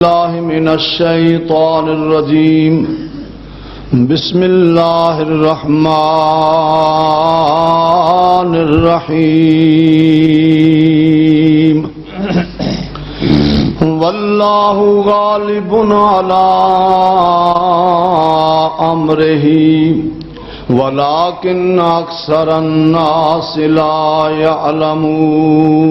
الله من الشيطان الرجيم بسم الله الرحمن الرحيم والله غالب على أمره ولكن أكثر الناس لا يعلمون.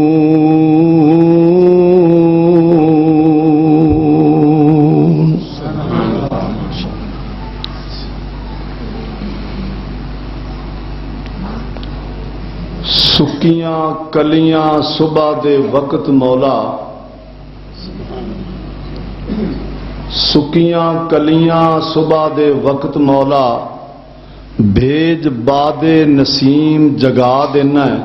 سکیاں کلیاں صبح دے وقت مولا، سکیاں کلیاں صبح دے وقت مولا، بھیج باد نسیم جگا دینا ہے.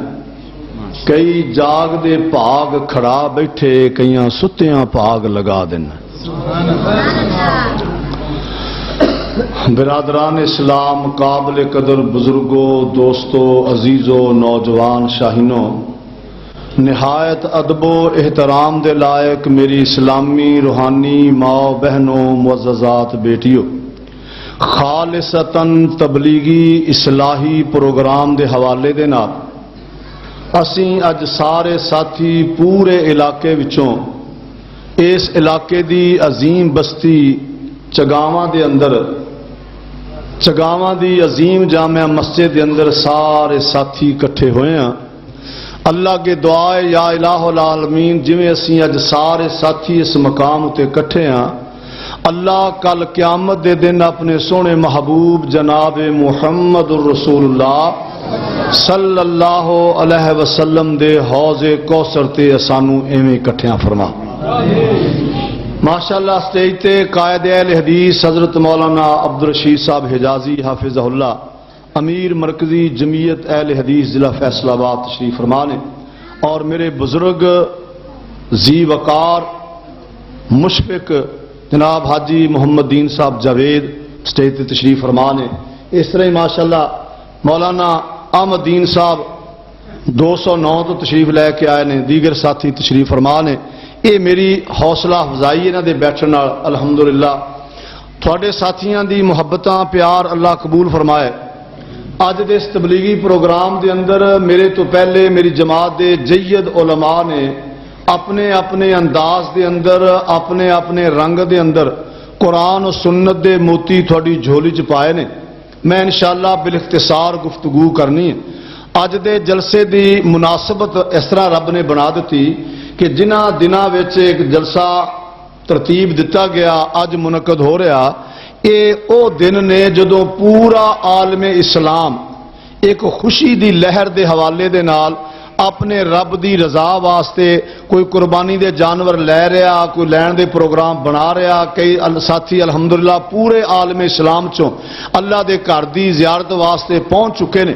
کئی جاگ دے پاگ کھڑا بیٹھے، کئیاں ستیاں پاگ لگا دینا. برادران اسلام، قابل قدر بزرگوں، دوستوں، عزیزوں، نوجوان شاہینوں، نہایت ادب و احترام دے لائق میری اسلامی روحانی ماں بہنوں، معززات بیٹیوں، خالصتاً تبلیغی اصلاحی پروگرام دے حوالے دے نال اسی اج سارے ساتھی پورے علاقے وچوں اس علاقے دی عظیم بستی چگاواں دے اندر، چگاواں دی عظیم جامع مسجد دے اندر سارے ساتھی اکٹھے ہوئے ہیں. اللہ کے دعائے یا الہ العالمین، جویں اسی اج سارے ساتھی اس مقام تے اکٹھے ہیں، اللہ کل قیامت دے دن اپنے سونے محبوب جناب محمد الرسول اللہ صلی اللہ علیہ وسلم دے حوض کوثر تے سانو ایویں اکٹھیاں فرما. ماشاءاللہ سٹیج تے قائد اہل حدیث حضرت مولانا عبدالرشید صاحب حجازی حافظہ اللہ، امیر مرکزی جمعیت اہل حدیث ضلع فیصل آباد تشریف فرما نے، اور میرے بزرگ ذی وقار مشفق جناب حاجی محمد دین صاحب جاوید سٹیج تے تشریف فرما نے. اس طرح ہی ماشاءاللہ مولانا احمد دین صاحب 209 تو تشریف لے کے آئے نے، دیگر ساتھی تشریف فرما نے. یہ میری حوصلہ افزائی انہاں دے بیٹھن نال الحمدللہ. تھوڑے ساتھیاں دی محبتاں پیار اللہ قبول فرمائے. اج دے اس تبلیغی پروگرام دے اندر میرے تو پہلے میری جماعت دے جید علماء نے اپنے اپنے انداز دے اندر، اپنے اپنے رنگ دے اندر قرآن و سنت دے موتی تھوڑی جھولی چ پائے نے. میں انشاءاللہ بالاختصار گفتگو کرنی ہے. اج دے جلسے دی مناسبت اس طرح رب نے بنا دیتی کہ جنہ دنوں وچ ایک جلسہ ترتیب دتا گیا اج منعقد ہو رہا، یہ او دن نے جدوں پورا عالم اسلام ایک خوشی دی لہر دے حوالے دے نال اپنے رب دی رضا واسطے کوئی قربانی دے جانور لے رہا، کوئی لین دے پروگرام بنا رہا. کئی ساتھی الحمدللہ پورے عالم اسلام چوں اللہ دے گھر دی زیارت واسطے پہنچ چکے نے.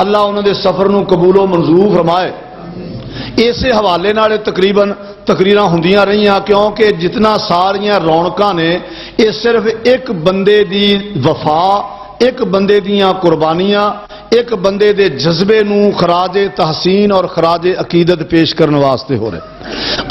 اللہ انہوں دے سفر نو قبول و منظور فرمائے. اسے حوالے نال تقریباً تقریراں ہوندیاں رہیاں، کیونکہ جتنا ساریاں رونقاں نے یہ صرف ایک بندے دی وفا، ایک بندے دیاں قربانیاں، ایک بندے دے جذبے نو خراج تحسین اور خراج عقیدت پیش کرنے واسطے ہو رہے.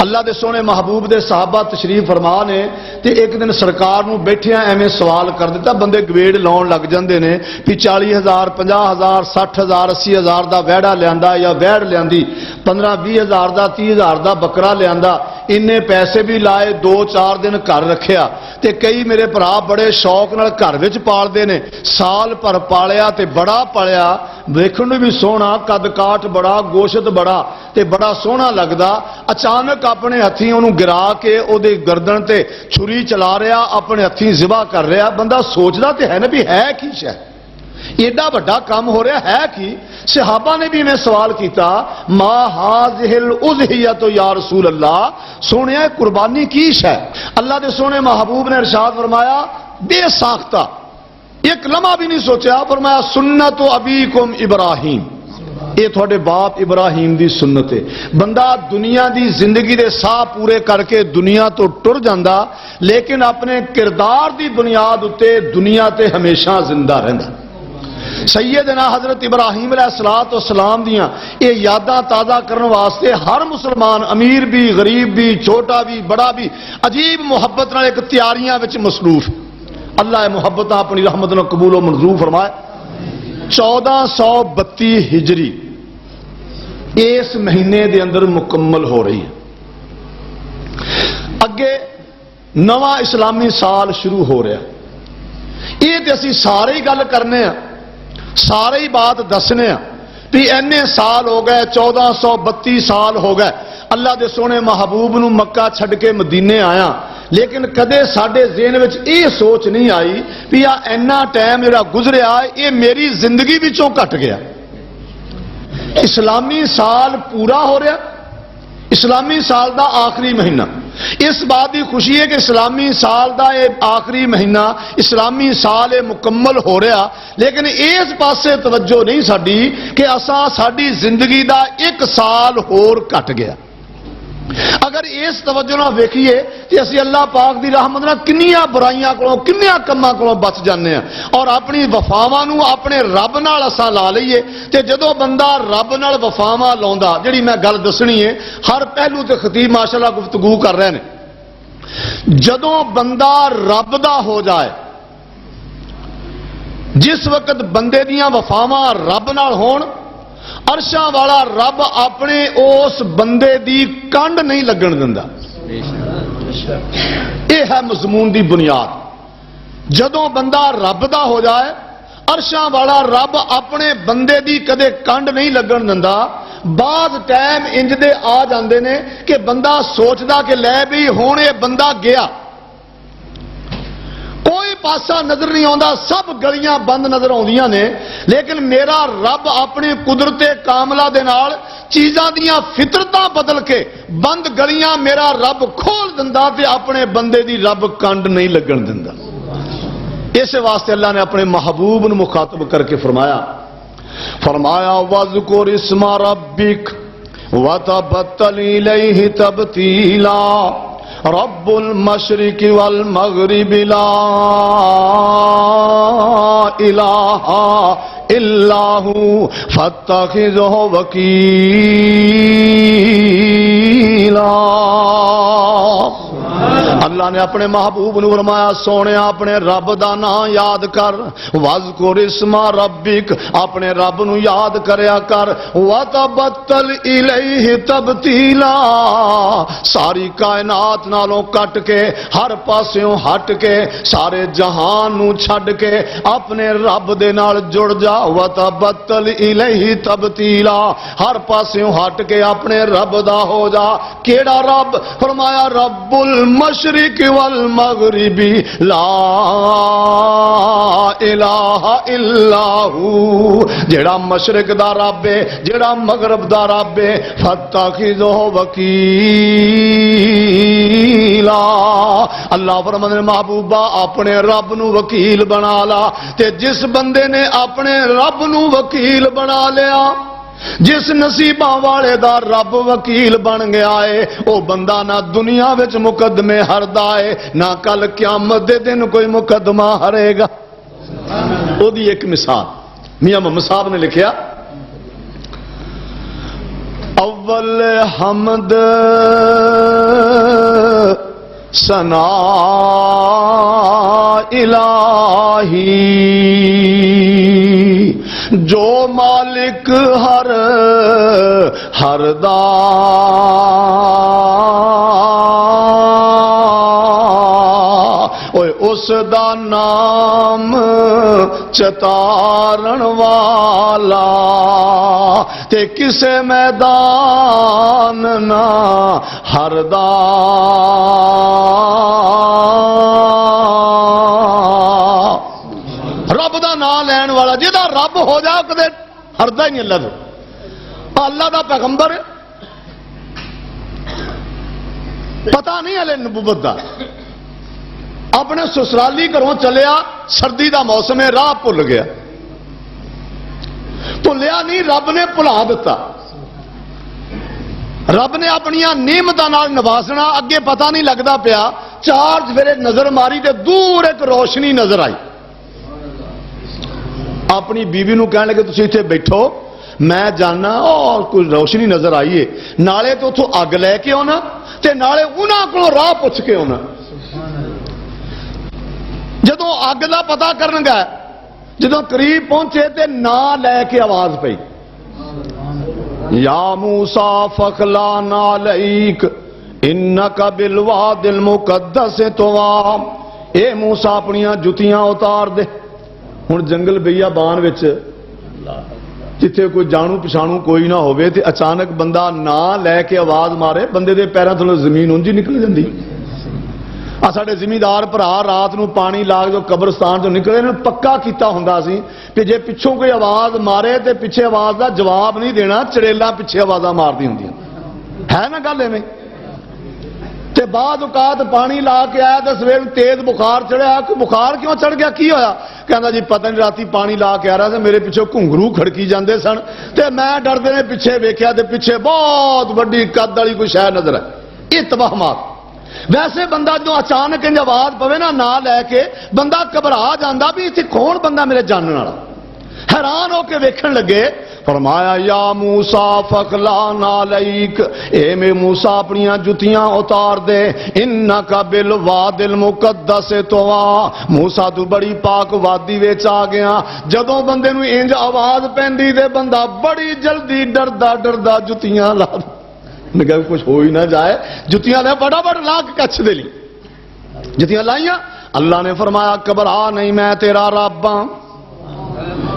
اللہ دے سونے محبوب دے صحابہ تشریف فرما نے تے ایک دن سرکار نو بیٹھیاں ایویں سوال کر دیتا. بندے گویڑ لاؤن لگ جاندے نے بھی 40,000 50,000 60,000 80,000 دا ویڑا لیاندا یا ویڑ لیاندی، 15-20,000 دا 30,000 دا بکرا لیاندا، اننے پیسے بھی لائے، 2-4 دن گھر رکھیا. تے کئی میرے بھرا بڑے شوق نال گھر وچ پالدے نے، سال پر پالیا تے بڑا پالیا، دیکھن بھی سونا، قد کاٹ بڑا، گوشت بڑا تے بڑا سونا لگدا. اچانک اپنے ہتھیں انہوں گرا کے او دے گردن تے چھری چلا رہا، اپنے ہتھیں ذبح کر رہا. بندہ سوچدا تے ہے نا بھی ہے کی شے، ایڈا بڑا کام ہو رہا ہے کی؟ صحابہ نے بھی میں سوال کیتا، ما ہاذہ الاضحیۃ یا رسول اللہ، سونیا قربانی کی شے؟ اللہ دے سونے محبوب نے ارشاد فرمایا بے ساختہ، ایک لمحہ بھی نہیں سوچا، فرمایا سنت ابیکم ابراہیم، یہ تھوڑے باپ ابراہیم دی سنت ہے. بندہ دنیا دی زندگی دے ساہ پورے کر کے دنیا تو ٹر جاندا، لیکن اپنے کردار دی بنیاد اتے دنیا تے ہمیشہ زندہ رہندا. سیدنا حضرت ابراہیم علیہ الصلوۃ والسلام دیاں یہ یاداں تازہ کرنے واسطے ہر مسلمان امیر بھی غریب بھی چھوٹا بھی بڑا بھی عجیب محبت نال ایک تیاریاں وچ مصروف. اللہ محبت اپنی رحمت نال قبول و منظور فرمائے. 1432 ہجری اس مہینے دے اندر مکمل ہو رہی ہے. اگے نواں اسلامی سال شروع ہو رہا. یہ تو اسی سارے ہی گل کرنے ہیں, سارے ہی بات دسنے ہیں بھی اینے سال ہو گئے, 1432 سال ہو گئے اللہ دے سونے محبوب نو مکہ چھڈ کے مدینے آیا. لیکن کدے ساڈے ذہن وچ یہ سوچ نہیں آئی بھی اینا ٹائم جڑا گزریا یہ میری زندگی وچوں کٹ گیا. اسلامی سال پورا ہو رہا, اسلامی سال دا آخری مہینہ. اس بات کی خوشی ہے کہ اسلامی سال دا یہ آخری مہینہ اسلامی سال مکمل ہو رہا, لیکن اس پاسے توجہ نہیں ساڈی کہ اساں ساڈی زندگی دا ایک سال ہور کٹ گیا. اگر اس توجہ نہ ویکھیے کہ اسی اللہ پاک دی رحمت نال کنیاں برائیاں کولوں کنیاں کماں کولوں بچ جانے ہیں اور اپنی وفاواں نو اپنے رب نال اساں لا لئیے. تے جدوں بندہ رب نال وفاواں لاوندا, جڑی میں گل دسنی ہے ہر پہلو تے خطیب ماشاءاللہ گفتگو کر رہے ہیں, جدوں بندہ رب دا ہو جائے, جس وقت بندے دیاں وفاواں رب نال ہون, عرشاں والا رب اپنے اس بندے دی کنڈ نہیں لگن دیندا. یہ ہے مضمون دی بنیاد. جدوں بندہ رب دا ہو جائے, عرشاں والا رب اپنے بندے دی کدے کنڈ نہیں لگن دیندا. بعض ٹائم انج دے آ جاندے نے کہ بندہ سوچدا کہ لے بھی ہن یہ بندہ گیا, کوئی پاسا نظر نہیں آتا, سب گلیاں بند نظر آدیاں نے, لیکن میرا رب اپنی قدرت کاملہ دے نال چیزاں دیاں فطرتاں بدل کے بند گلیاں میرا رب کھول دندا تے اپنے بندے دی رب کنڈ نہیں لگن دندا. اس واسطے اللہ نے اپنے محبوب نو مخاطب کر کے فرمایا وَاذْكُرِ اسْمَ رَبِّكَ وَتَبَتَّلْ إِلَيْهِ تَبْتِيلًا رب المشرق والمغرب لا الہ الا هو فاتخذہ وکیلا. اللہ نے اپنے محبوب نے فرمایا سونے اپنے رب دا نام یاد کر. وَاذْكُرِ اسْمَ رَبِّكَ اپنے رب نو یاد کریا کر. وَتَبَتَّلْ إِلَيْهِ تَبْتِيلًا ساری کائنات نالوں کٹ کے ہر پاسوں ہٹ کے سارے جہان نو چھڈ کے اپنے رب دے نال جڑ جا. وَتَبَتَّلْ إِلَيْهِ تَبْتِيلًا ہر پاسوں ہٹ کے اپنے رب دا ہو جا. کیڑا رب؟ فرمایا رب المشرق والمغرب لا الہ الا ہو جڑا مشرق دا رب ہے جڑا مغرب دا رب ہے. فاتخذہ وکیلا اللہ فرمانے محبوبہ اپنے رب نو وکیل بنا لا. تے جس بندے نے اپنے رب نو وکیل بنا لیا, جس نصیباں والے دا رب وکیل بن گیا ہے, او بندہ نہ دنیا وچ مقدمے ہردا ہے نہ کل قیامت دے دن کوئی مقدمہ ہرے گا. او دی ایک مثال میاں محمد صاحب نے لکھیا اول حمد ثنا الہی جو مالک ہر دا اس دا نام چتارن والا تے کسے میدان نہ ہردا. رب دا نام لین والا جہاں رب ہو جا کدے ہردا ہی نہیں اللہ دا. اللہ دا پیغمبر پتہ نہیں ہلے نبوت دا, اپنے سسرالی گھروں چلیا, سردی دا موسم ہے, راہ بھول گیا. بھولیا نہیں, رب نے بھلا دیتا. رب نے اپنی نعمتاں نال نوازنا, اگے پتہ نہیں لگتا پیا. چار چفیرے نظر ماری تے دور ایک روشنی نظر آئی. اپنی بیوی نو کہنے لگے تسی اتنے بیٹھو میں جانا اور کوئی روشنی نظر آئیے نالے تو اتوں اگ لے کے آنا تے نالے انہاں کو راہ پوچھ کے آنا جدوں اگ دا پتہ کرن گئے جدوں قریب پہنچے تے نا لے کے آواز پئی یا موسیٰ فخلعنا علیک انک بالواد المقدس طویٰ اے موسیٰ اپنیاں جتیاں اتار دے ہن جنگل بیابان وچ جتھے کوئی جانو پچھانو کوئی نہ ہوئے تے اچانک بندہ نا لے کے آواز مارے بندے دے پیراں تھلوں زمین انجی نکل جاندی ساڈے زمیندار بھرا رات نو پانی لا کے جو قبرستان چ نکلے انہوں نے پکا کیتا ہوندا سی کہ جے پچھوں کوئی آواز مارے تے پیچھے آواز دا جواب نہیں دینا چڑیلاں پیچھے آوازاں ماردی ہوندیاں ہے نا گل ایویں تے بعد اوقات پانی لا کے آیا تے سویر تیز بخار چڑھیا کہ بخار کیوں چڑھ گیا کی ہویا کہندا جی پتہ نہیں راتی پانی لا کے آ رہا تے میرے پیچھے گھنگرو کھڑکی جاندے سن تے میں ڈردے نے پیچھے ویکھیا تے پیچھے بہت بڑی قد والی کوئی شے نظر ہے یہ توہمات ویسے بندہ جو اچانک انج آواز پوے نا لے کے بندہ گھبرا جاندا بھی اتنے کون بندہ میرے جاننے والا حیران ہو کے ویکھن لگے فرمایا یا موسیٰ فخلعنا علیک اے میں موسیٰ اپنیاں جتیاں اتار دے انک بالواد المقدس طویٰ موسیٰ تو بڑی پاک وادی وچ آ گیا جدوں بندے نو انج آواز پیندی تے بندہ بڑی جلدی ڈردا جتیاں لا نے کہا کچھ ہو ہی نہ جائے جتیاں لے بڑا لا کے کچھ دے لی جتیاں لائیاں اللہ نے فرمایا گھبرا نہیں میں تیرا رب ہاں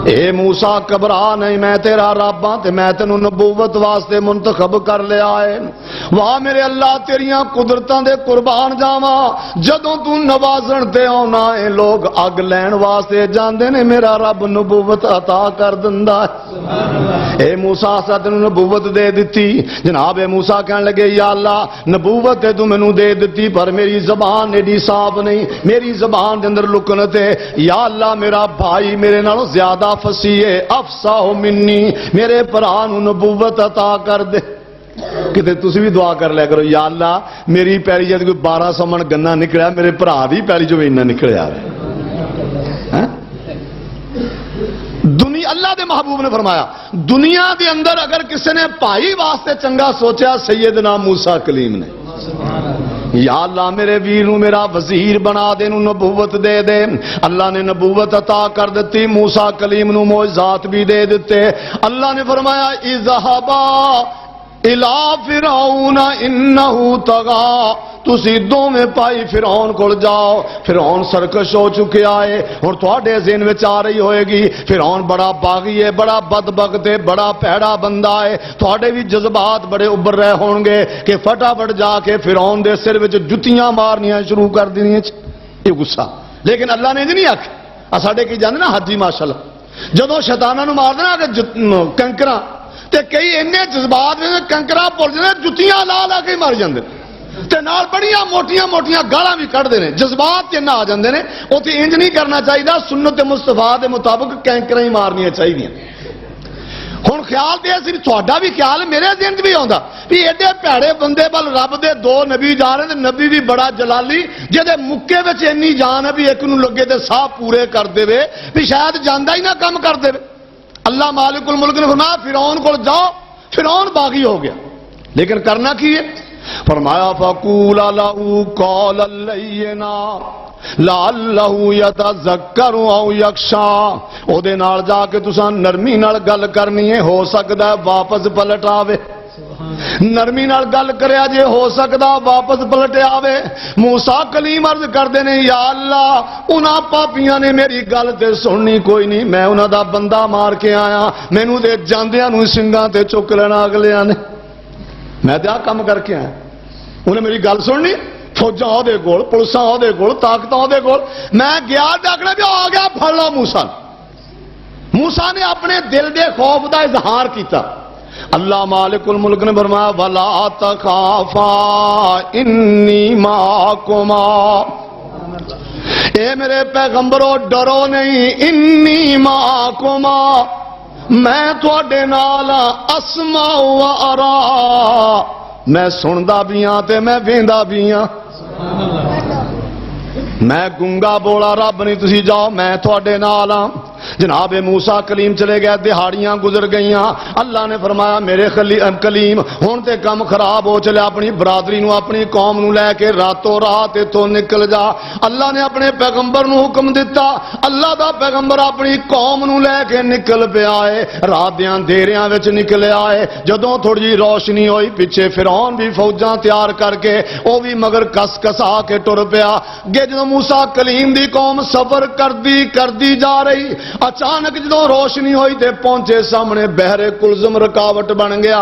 اے موسیٰ گھبرا نہیں میں تیرا رب ہاں تے میں تینوں نبوت واسطے منتخب کر لیا ہے واہ میرے اللہ تیریاں قدرتاں دے قربان جاواں جدوں تو نوازن تے آنا اے لوگ اگ لین واسطے جاندے نے میرا رب نبوت عطا کر دندا ہے اے موسیٰ اساں تینوں نبوت دے دتی جناب اے موسیٰ کہن لگے یا اللہ نبوت تے تو مینوں دے دتی پر میری زبان ایڈی صاف نہیں میری زبان دے اندر لکنت ہے یا اللہ میرا بھائی میرے نالوں زیادہ فصیح افصاح منی میرے بھرا نو نبوت عطا کر دے کتے تسی بھی دعا کر لیا کرو یا اللہ میری پیری جد کوئی 1200 من گنا نکلیا میرے بھرا دی پیری جو اینا نکلیا دنیا اللہ دے محبوب نے فرمایا دنیا دے اندر اگر کسی نے بھائی واسطے چنگا سوچا سیدنا موسیٰ کلیم نے یا اللہ میرے ویر نو میرا وزیر بنا دے نو نبوت دے دے اللہ نے نبوت عطا کر دیتی موسیٰ کلیم نو معجزات بھی دے دیتے اللہ نے فرمایا اذهبا الى فرعون انه طغى تسی دوویں پائی فرعون کول جاؤ فرعون سرکش ہو چکے آئے اور تواڈے ذہن وچ آ رہی ہوئے گی فرعون بڑا باغی ہے بڑا بدبخت ہے بڑا پیڑا بندہ ہے تواڈے بھی جذبات بڑے ابھر رہے ہون گے کہ فٹافٹ جا کے فرعون دے سر وچ جتیاں مارنیاں شروع کر دینیاں یہ غصہ لیکن اللہ نے نہیں آکھیا ساڈے کی جاندے نا حاجی ماشاءاللہ جدوں شیطاناں نو مار دینا کہ کنکراں تے کئی اینے جذبات نے کنکراں بول جاندے جتیاں لا کے مار جاندے تے نال بڑیاں موٹیاں گالاں بھی کڈ دے نے جذبات تے نہ آ جاندے نے اوتے انج نہیں کرنا چاہیے سنت مصطفیٰ دے مطابق کینکراں ہی مارنیاں چاہیے ہن خیال تے سی تہاڈا بھی خیال میرے ذہن بھی آوندا بھی ایڈے پیڑے بندے بل رب دے 2 نبی جا رہے تے نبی بھی بڑا جلالی جدے مکے وچ انی جان ہے بھی ایک نوں لگے تے ساہ پورے کر دے بھی شاید جاندا ہی نہ کم کر دے اللہ مالک الملک نے فرمایا فرعون کو جاؤ فرعون باغی ہو گیا لیکن کرنا کی ہے فرمایا فَقُولَ لَهُ قَوْلًا لَّيِّنًا لَعَلَّهُ يَتَذَكَّرُ أَوْ يَخْشَىٰ او دے نال جا کے تساں نرمی نال گل کرنی ہے ہو سکدا ہے واپس پلٹ آوے نرمی نال گل کریا جے ہو سکدا واپس پلٹ آوے موسیٰ کلیم عرض کردے نے یا اللہ انہاں پاپیاں نے میری گل تے سننی کوئی نہیں میں انہاں دا بندہ مار کے آیا مینوں دے جاندیاں نوں سنگاں تے چک لینا اگلیاں نے میں تے آ کم کر کے آیا انہیں میری گل سننی فوجاں دے کول پولیساں دے کول طاقتاں دے کول میں گیا ڈاکنا بھی آ گیا پھڑ لو موسیٰ نے اپنے دل دے خوف دا اظہار کیتا اللہ مالک الملک نے فرمایا وَلَا تَخَافَا إِنِّي مَعَكُمَا اے میرے پیغمبرو ڈرو نہیں انی معکما میں تواڈے نال اسمع و ارا میں سندا بھی ہاں تے میں ویندا بھی ہاں میں گونگا بولا رب نہیں تسی جاؤ میں تواڈے نال ہاں جناب موسیٰ کلیم چلے گئے، دہاڑیاں گزر گئیاں، اللہ نے فرمایا میرے کلیم ہون تے کم خراب ہو چلے، اپنی برادری نو اپنی قوم نو لے کے راتوں رات اتوں نکل جا۔ اللہ نے اپنے پیغمبر نو حکم دیتا، اللہ دا پیغمبر اپنی قوم نو لے کے نکل پہ آئے، رات دیاں اندھیریاں وچ نکلے آئے، جدوں تھوڑی جی روشنی ہوئی پیچھے فرعون بھی فوجاں تیار کر کے وہ بھی مگر کس کسا کے ٹر پیا گے۔ جدوں موسیٰ کلیم دی قوم سفر کردی جا رہی، اچانک جدوں روشنی ہوئی تے پہنچے سامنے بحر کلزم رکاوٹ بن گیا،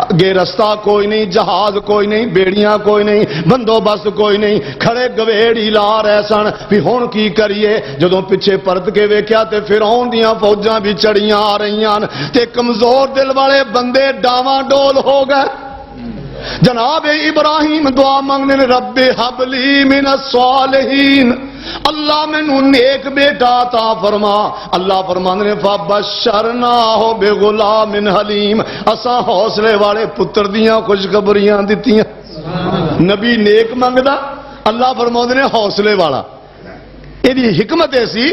اگے رستہ کوئی نہیں، جہاز کوئی نہیں، بیڑیاں کوئی نہیں، بندوبست کوئی نہیں، کھڑے گویڑی لا رہے سن بھی ہن کی کریے۔ جدوں پیچھے پرت کے ویکھیا تے فرعون دیاں فوجاں بھی چڑیاں آ رہیاں تے کمزور دل والے بندے ڈاواں ڈول ہو گئے۔ جناب ابراہیم دعا منگنے نے، رب ہب لی من الصالحین، اللہ مینو نیک بیٹا عطا فرما۔ اللہ فرماندے نے فبشرناہ بغلام حلیم، اساں حوصلے والے پتر دیاں خوشخبریاں دتیاں۔ نبی نیک منگدا، اللہ فرماندے نے حوصلے والا۔ یہ حکمت ایسی،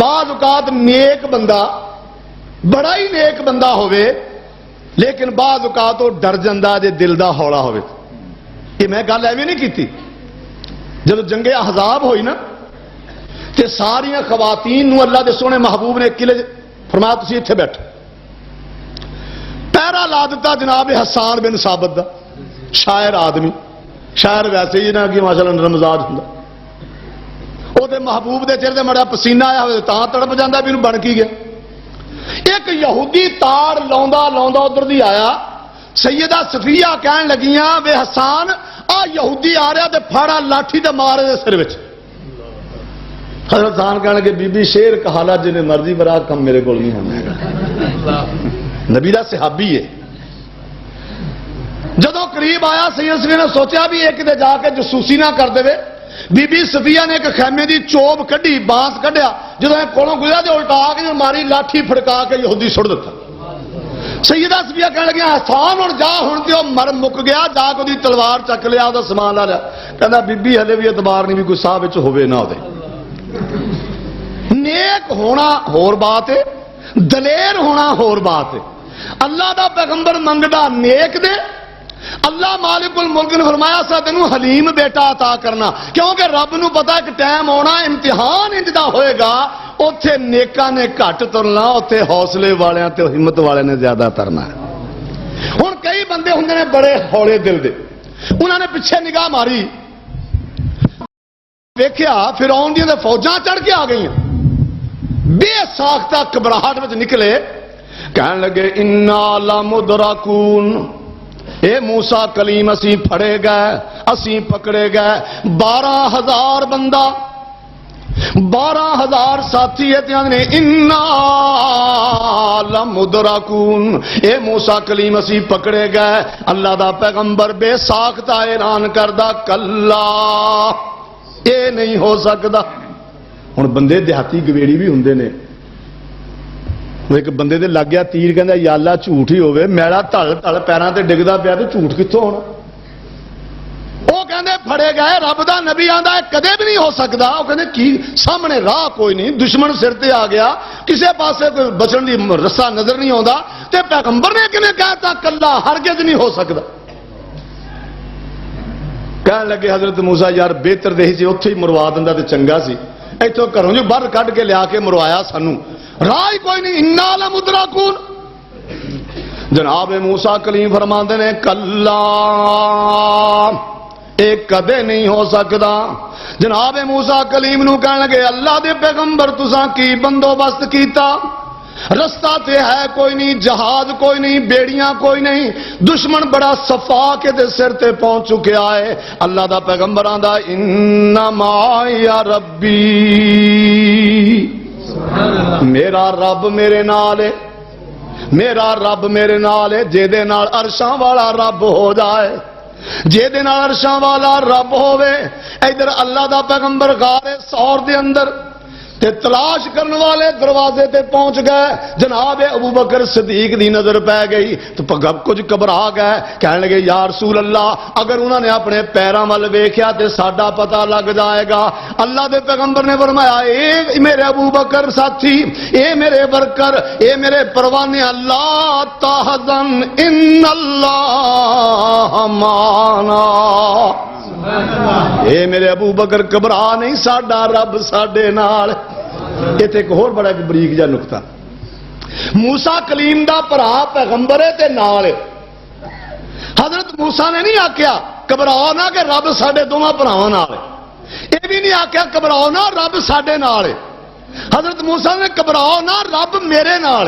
بعض اوقات نیک بندہ بڑا ہی نیک بندہ ہوئے لیکن بعض اوقات وہ ڈر جاندہ جے دل دا ہولا ہوئے۔ یہ میں گل ایویں نہیں کیتی، جب جنگ احزاب ہوئی نا تے ساریاں خواتین نو اللہ دے سونے محبوب نے قلعے فرمایا تسی ایتھے بیٹھو، پہرا لا دتا جناب حسان بن ثابت دا، شاعر آدمی، شاعر ویسے ہی نہ کہ ماشاءاللہ نرم مزاج ہوندا، او دے محبوب دے چہرے تے مڑا پسینہ آیا ہوئے تاں تڑپ جاندا بھی بن کی گیا۔ ایک یہودی تاڑ لوندا ادھر دی آیا، سیدہ صفیہ کہن لگیاں وے حسان آ یہودی آ رہا تے پھاڑا لاٹھی تے مارے دے سر وچ۔ حضرت حسان کہنے لگے بی بی شیر کہالا جنہیں مرضی برا کم میرے کو نہیں ہونا، نبی دا صحابی ہے۔ جدوں قریب آیا سید صفیہ نے سوچا بھی ایک دے جا کے جسوسی نہ کر دے، بی بی صفیہ نے ایک خیمے دی چوب کڈی، بانس کڈیا، جدوں ایک کولوں گزرا تے الٹا کے ماری لاٹھی پھڑکا کے یہودی سٹ دتا۔ سیدہ صفیہ کہنے لگی حسان ہن جا، ہن تے او مر مک گیا، جا کے دی تلوار چک لیا، دا سامان لا لیا۔ کہندا بی بی ہلے بھی اعتبار نہیں بھی کوئی صاحب وچ ہوے نہ ہوے۔ نیک ہونا ہور بات ہے، دلیر ہونا ہور بات ہے۔ اللہ دا پیغمبر منگدا نیک دے، اللہ مالک الملک نے فرمایا سا تینوں حلیم بیٹا عطا کرنا، کیونکہ رب نو پتا ایک ٹائم ہونا امتحان انجدا ہوئے گا، اوتھے نیکاں نے گھٹ ترنا، اوتھے حوصلے والیاں تے ہمت والے نے زیادہ ترنا ہے۔ ہن کئی بندے ہوندے نے بڑے ہولے دل دے، انہاں نے پیچھے نگاہ ماری، ویکھیا فرعون دیاں تے فوجاں چڑھ کے آ گئیاں، بے ساختہ گھبراہٹ وچ نکلے، کہن لگے انا لمدرکون، اے موسیٰ کلیم اسی پھڑے گئے، اسی پکڑے گئے۔ 12,000 بندہ، 12,000 ساتھی نے انا لمدرکون، اے موسیٰ کلیم اسی پکڑے گئے۔ اللہ دا پیغمبر بے ساختہ اعلان کردہ کلا، اے نہیں ہو سکتا۔ ہن بندے دیہاتی گویڑی بھی ہوندے نے، ایک بندے دے لگ گیا تیر، کہندا یا اللہ جھوٹ ہی ہوے، میڑا تل تل پیراں تے ڈگدا پیا تے جھوٹ کتھوں ہونا۔ وہ کہندے پھڑے گئے، رب دا نبی آندا ہے کدے بھی نہیں ہو سکدا۔ وہ کہندے کی سامنے راہ کوئی نہیں، دشمن سر تے آ گیا، کسے پاسے کوئی بچن دی رستہ نظر نہیں آندا، تے پیغمبر نے کنے کہتا کلا ہرگز نہیں ہو سکدا۔ کہن لگے حضرت موسیٰ یار بہتر دے سی اوتھے ہی مروا دندا تے چنگا سی، ایتھوں گھروں جو باہر کڈ کے لیا کے مروایا سانو، راہ کوئی نہیں، انا لمدرکون۔ جناب موسیٰ کلیم فرماندے نے کلا، اے کدے نہیں ہو سکدا۔ جناب موسیٰ کلیم نو کہن لگے اللہ دے پیغمبر تساں کی بندوبست کیتا؟ رستہ تے ہے کوئی نہیں، جہاز کوئی نہیں، بیڑیاں کوئی نہیں، دشمن بڑا صفا کے دے سر تے پہنچ چکے آئے۔ اللہ دا پیغمبر آندا انما یا ربی، میرا رب میرے نال ہے، میرا رب میرے نال ہے، جے دے نال عرشاں والا رب ہو جائے، جے دے نال عرشاں والا رب ہوے۔ ادھر اللہ دا پیغمبر غار ثور دے اندر تے تلاش کرنے والے دروازے تے پہنچ گئے. جناب ابو بکر صدیق دی نظر پہ گئی تو کچھ گھبرا گئے. کہنے لگے یا رسول اللہ اگر انہوں نے اپنے پیراں ول ویکھیا تے ساڈا پتہ لگ جائے گا. اللہ دے پیغمبر نے فرمایا اے میرے ابو بکر ساتھی، اے میرے ورکر، اے میرے پروانے، اللہ تحزن ان اللہ معنا. اے میرے ابو بکر گھبرا نہیں، ساڈا رب ساڈے نال. ایتھے ایک ہور بڑا بریک جا نقطہ، موسیٰ کلیم دا بھرا پیغمبر ہے تے نال حضرت موسیٰ نے نہیں آکھیا گھبراؤ نہ کہ رب ساڈے دوواں بھراواں نال، یہ بھی نہیں آکھیا گھبراؤ نہ رب ساڈے نال. حضرت موسیٰ نے گھبراؤ نہ رب میرے نال.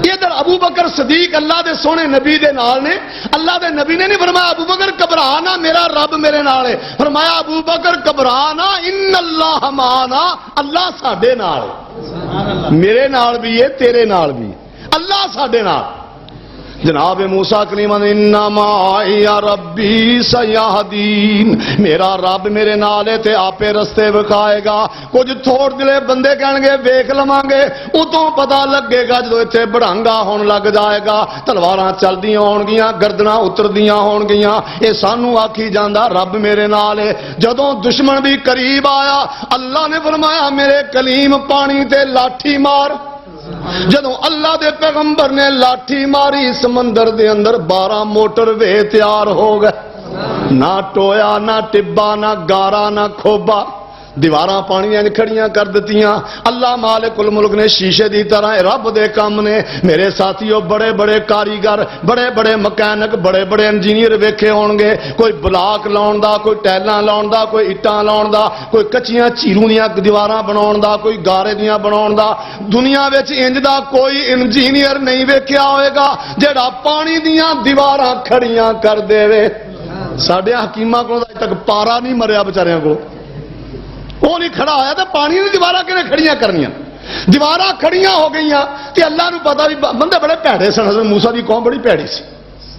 ادھر ابو بکر صدیق اللہ دے سونے نبی دے نال نے. اللہ دے نبی نے نہیں فرمایا ابو بکر گھبرا نہ میرا رب میرے نال ہے، فرمایا ابو بکر گھبرا نہ ان اللہ معنا، اللہ ساڈے نال ہے. میرے نال بھی ہے تیرے نال بھی، اللہ ساڈے نال. جناب موسیٰ کلیم انما یا ربی سیہدین، میرا رب میرے نال ہے تے آپے رستے وکھائے گا. کچھ تھوڑ دلے بندے کہن گے ویکھ لواں گے، ادوں پتہ لگے گا جدوں ایتھے بڑھانگا ہون لگ جائے گا، تلواراں چلدیاں ہون گیاں، گردناں اتردیاں ہون گیاں. اے سانو آکھی جاندا رب میرے نال ہے. جدوں دشمن بھی قریب آیا اللہ نے فرمایا میرے کلیم پانی تے لاٹھی مار. جدوں اللہ دے پیغمبر نے لاٹھی ماری سمندر دے اندر 12 موٹر وے تیار ہو گئے. نہ ٹویا نہ ٹبا نہ گارا نہ کھوبا، دیواراں پانیاں کھڑیاں کر دتیاں. اللہ مالک الملک نے شیشے دی طرح رب دے کام نے. میرے ساتھیوں بڑے بڑے کاریگر، بڑے بڑے مکینک، بڑے بڑے انجینئر ویکھے ہون گے، کوئی بلاک لاؤن دا، کوئی ٹیلاں لاؤن دا، کوئی اٹاں لاؤن دا، کوئی کچیاں چیروں دیاں دیواراں بناؤن دا، کوئی گارے دیاں بناؤن دا. دنیا وچ انج دا کوئی انجینئر نہیں ویکھیا ہوئے گا جڑا پانی دیاں دیواراں کھڑیاں کر دے وے. ساڈے حکیماں کولوں اج تک پارا نہیں مریا بیچاریاں کو، وہ نہیں کھڑا ہوا تو پانی نے دیوارا کنے کھڑیاں کرنیاں. دیوارا کھڑیاں ہو گئیاں تے اللہ نو پتا بھی بندے بڑے پیڑے سن. حضرت موسیٰ دی قوم بڑی پیڑی سی،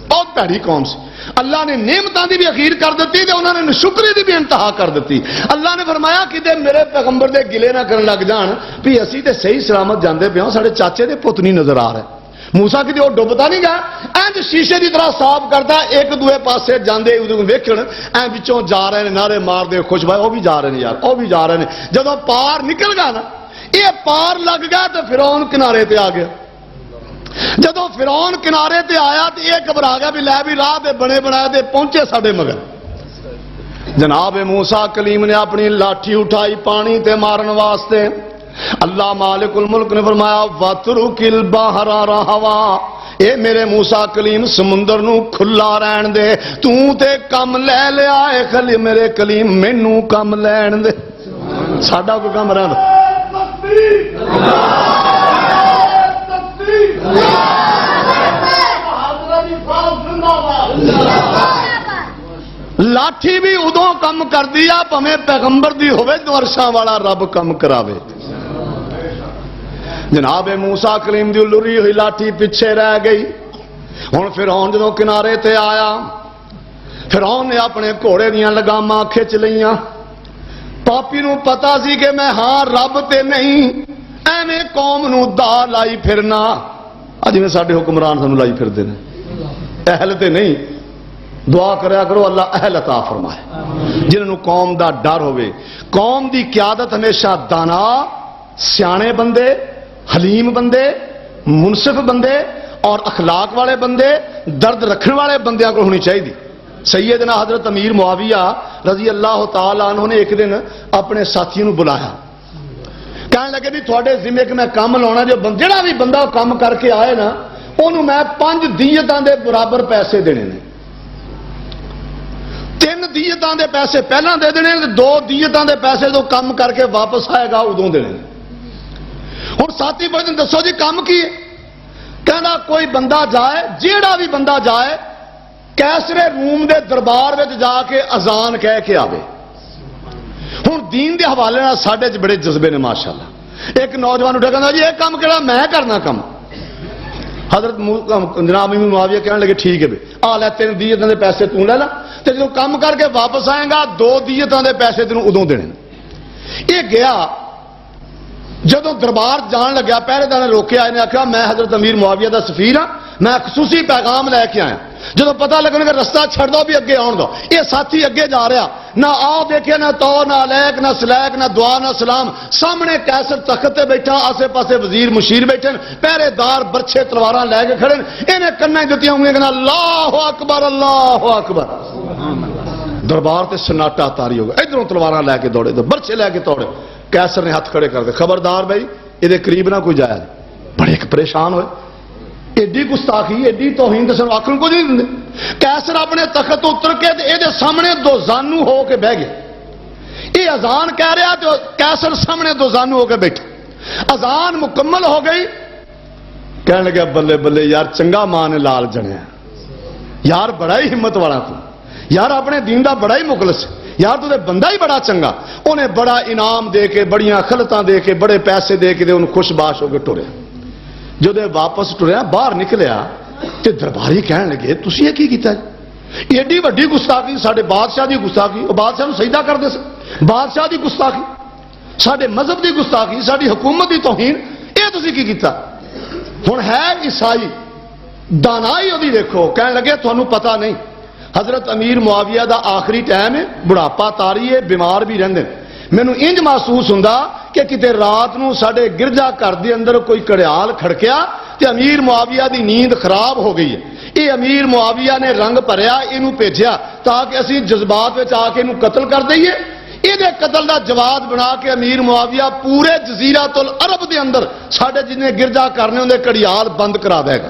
بہت پیڑی قوم سی. اللہ نے نعمتاں دی بھی اخیر کر دیتی تے انہوں نے شکری دی بھی انتہا کر دیتی. اللہ نے فرمایا کتے میرے پیغمبر دے گلے نہ کرن لگ جان بھی اسی تے صحیح سلامت جاندے پے ہوں، ساڈے چاچے دے پت نہیں نظر آ رہے. موسیٰ کی وہ ڈبتا نہیں گیا، اینج شیشے کی طرح صاف کرتا ایک دوے پاسے جاندے ویکھن اے وچوں جا رہے ہیں نعرے مار دے خوش بھائی وہ بھی جا رہے ہیں یار وہ بھی جا رہے ہیں. جدوں پار نکل گیا نا یہ پار لگ گیا تو فرعون کنارے تے آ گیا. جدوں فرعون کنارے تے آیا تو یہ گھبرا گیا بھی لے بھی راہ تے بنے بنائے تے پہنچے ساڈے مگر. جناب موسیٰ کلیم نے اپنی لاٹھی اٹھائی پانی تے مارن واسطے. اللہ مالک الملک نے فرمایا وَاتْرُكِ الْبَحْرَ رَهْوًا، اے میرے موسیٰ کلیم سمندر نو کھلا رہن دے، تے کم لے لیا اے خلی میرے کلیم مینوں کم لین دے. ساڈا کوئی کم رہن دے. لاٹھی بھی ادوں کم کر دیا پویں پیغمبر دی ہوے دورشاں والا رب کم کراوے. جناب موسیٰ کلیم دی لری ہوئی لاٹھی پیچھے رہ گئی. ہن فرعون جدوں کنارے تے آیا فرعون نے اپنے گھوڑے دیاں لگاماں کھچ لئیاں. پاپی نو پتا سی کہ میں ہاں رب تے نہیں ایویں قوم نو دا لائی پھرنا. اج میں ساڈے حکمران سانو لائی پھردے نے، اہل تے نہیں. دعا کریا کرو اللہ اہل عطا فرمائے جنہوں قوم دا ڈر ہوئے. قوم دی قیادت ہمیشہ دانا سیانے بندے، حلیم بندے، منصف بندے اور اخلاق والے بندے، درد رکھنے والے بندیاں کو ہونی چاہیے. سیدنا حضرت امیر معاویہ رضی اللہ تعالیٰ عنہ نے ایک دن اپنے ساتھیوں نے بلایا. کہنے لگے بھی تھوڑے ذمے کہ میں کام لاؤنا، جو جڑا بھی بندہ کام کر کے آئے نا انہوں میں 5 دیتاں دے برابر پیسے دینے نے. 3 دیتاں دے پیسے پہلا دے دینے، 2 دیتاں دے پیسے جو کام کر کے واپس آئے گا ادوں دینے. ہوں ساتھی بڑے دسو جی کام کی ہے؟ کہنا کوئی بندہ جائے، جیڑا بھی بندہ جائے کیسرے روم دے دربار میں جا کے اذان کہہ کے آوے. ہوں دین دے حوالے نال ساڈے چ بڑے جذبے نے ماشاءاللہ. ایک نوجوان اٹھا کہنا جی یہ کام کہڑا میں کرنا کم. حضرت جناب معاویہ کہنے لگے ٹھیک ہے بھائی آ لے 3 دیتاں دے پیسے تو لے لا تے جدوں کام کر کے واپس آئے گا 2 دیتاں دے پیسے تینوں ادوں دینے. یہ گیا جدو دربار جان لگیا پہرے دار نے روکیا، انہیں آخیا میں حضرت امیر معاویہ دا سفیر ہاں، میں خصوصی پیغام لے کے آیا۔ جدو پتہ لگنے کہ رستہ چھڑ دو بھی اگے آن دو، یہ ساتھی اگے جا رہا، نہ آ دیکھے نہ تو نہ علیک نہ سلیک نہ دعا نہ سلام، سامنے کیسر تخت تے بیٹھا، آسے پاسے وزیر مشیر بیٹھے، پہرے دار برچھے تلواراں لے کے کھڑے، انہیں کنا دتیاں ہوئیں کہ اللہ اکبر اللہ اکبر، دربار تے سناٹا تاری ہو گیا، ادھروں تلواراں لے کے دوڑے، برچھے لے کے توڑے، کیسر نے ہاتھ کھڑے کر دے، خبردار بھائی یہ قریب نہ کوئی جایا۔ بڑے پریشان ہوئے، ایڈی گستاخی ایڈی توہین تے سن آکھن کو نہیں دندے۔ کیسر اپنے تخت اتر کے یہ سامنے دو زانو ہو کے بہ گیا، یہ اذان کہہ رہا تو کیسر سامنے دو زانو ہو کے بیٹھے، اذان مکمل ہو گئی، کہنے لگا بلے بلے یار چنگا ماں نے لال جنیا، یار بڑا ہی ہمت والا تو، یار اپنے دین دا بڑا ہی مخلص، یار تو بندہ ہی بڑا چنگا۔ انہیں بڑا انعام دے کے بڑیاں خلطاں دے کے بڑے پیسے دے کے انہوں خوش باش ہو کے ٹریا۔ جب واپس ٹریا باہر نکلیا تے درباری کہنے لگے تسی یہ کی کیتا جی؟ ایڈی وڈی گستاخی، ساڈے بادشاہ دی گستاخی، وہ بادشاہ نوں سجدہ کردے سے، بادشاہ دی گستاخی، ساڈے مذہب دی گستاخی، ساڈی حکومت دی توہین، یہ تسی کی کیتا؟ ہن ہے عیسائی دانائی دی دیکھو، کہنے لگے تھانوں پتہ نہیں حضرت امیر معاویہ دا آخری ٹائم ہے، بڑھاپا تاری ہے، بیمار بھی رہندے، مینوں انج محسوس ہوندا کہ کتے رات نوں ساڈے گرجا گھر دے اندر کوئی کڑیال کھڑکیا تے امیر معاویہ دی نیند خراب ہو گئی ہے، یہ امیر معاویہ نے رنگ بھریا، اینوں بھیجیا تاکہ اسی جذبات وچ آ کے اینوں قتل کر دئیے، یہ قتل دا جواد بنا کے امیر معاویہ پورے جزیرۃ العرب دے اندر ساڈے جنے گرجا کرنے ہوندے کڑیال بند کرا دے گا۔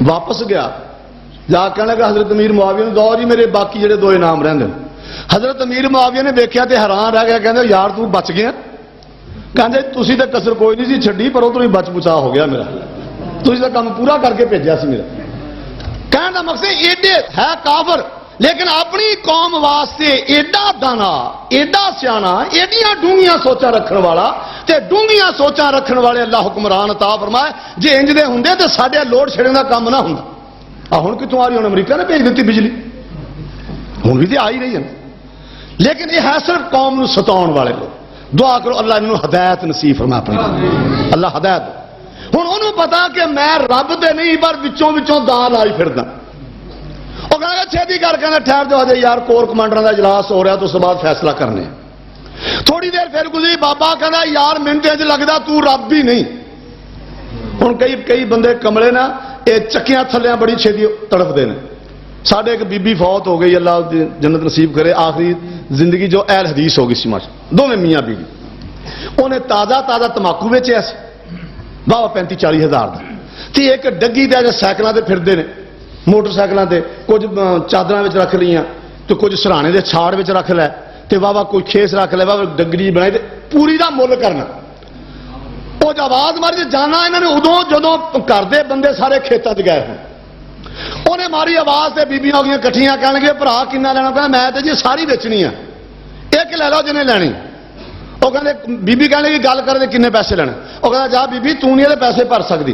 واپس گیا جا کہنے لگا حضرت امیر معاویہ نے دو جی میرے باقی جڑے دو انعام رہندے۔ حضرت امیر معاویہ نے دیکھا تے حیران رہ گیا، کہندے یار تو بچ گیا، کہندے تسی تے کسر کوئی نہیں سی چھڈی پر ادھر ہی بچ بچا ہو گیا میرا، تسی تے کام پورا کر کے بھیجیا سی میرا۔ کہنے دا مقصد ایڈے ہے کافر لیکن اپنی قوم واسطے ایڈا دانا ایڈا سیانا ایڈیاں ڈونگیاں سوچاں رکھن والا تے ڈونگیاں سوچاں رکھن والے اللہ حکمران عطا فرمائے جے انج دے ہوندے تے ساڈے لوڈ شیڈنگ دا کام نہ ہوندا۔ ہوں کتوں آ رہی ہوں امریکہ نے بھیج دیتی بجلی، ہوں بھی تو آ ہی رہی ہے، لیکن یہ ہے صرف قوم نو ستاؤن والے لوگ۔ دعا کرو اللہ انہوں ہدایت نصیب فرما اپنی، اللہ ہدایت۔ ہوں انہوں پتا کہ میں رب دے نہیں پر وچوں وچوں دان لائی پھردا، وہ کہنا گا چھتی کر کے ٹھہر جاؤ جائے یار کور کمانڈر کا اجلاس ہو رہا تو اس کے بعد فیصلہ کرنے۔ تھوڑی دیر پھر گزری بابا کہنا یار مینوں تے لگدا تو رب ہی نہیں۔ ہوں کئی بندے کملے نا یہ چکیاں تھلیاں بڑی چھتی تڑپتے ہیں۔ ساڈے ایک بی بی فوت ہو گئی، اللہ جنت نصیب کرے، آخری زندگی جو اہل حدیث ہو گئی سی ماش دونوں میاں بیوی، انہیں تازہ تماکو ویچیا سی باوا 35-40 ہزار کا، ایک ڈگی دے سائیکلوں سے پھرتے ہیں موٹر سائیکلوں سے، کچھ چادر رکھ لیاں تو کچھ سرانے کے چھاڑ رکھ لے تو واہ کوئی کھیس رکھ لے، واہ ڈگری بنائی پوری کا مل کرنا۔ وہ آواز ماری جانا یہاں نے ادو جدو گھر دے بندے سارے کھیتوں سے گئے ہوں، انہیں ماری آواز سے بیبیاں ہو گئی کٹھیاں، کہنے لگے بھرا کنا لینا، کہنا میں تو جی ساری بیچنی ہے، ایک لے لو جنہیں لینی۔ وہ کہنے بیبی کہنے لگی گل کر دے کنے پیسے لینے، وہ کہنا جا بیبی تو نہیں پیسے بھر سکتی،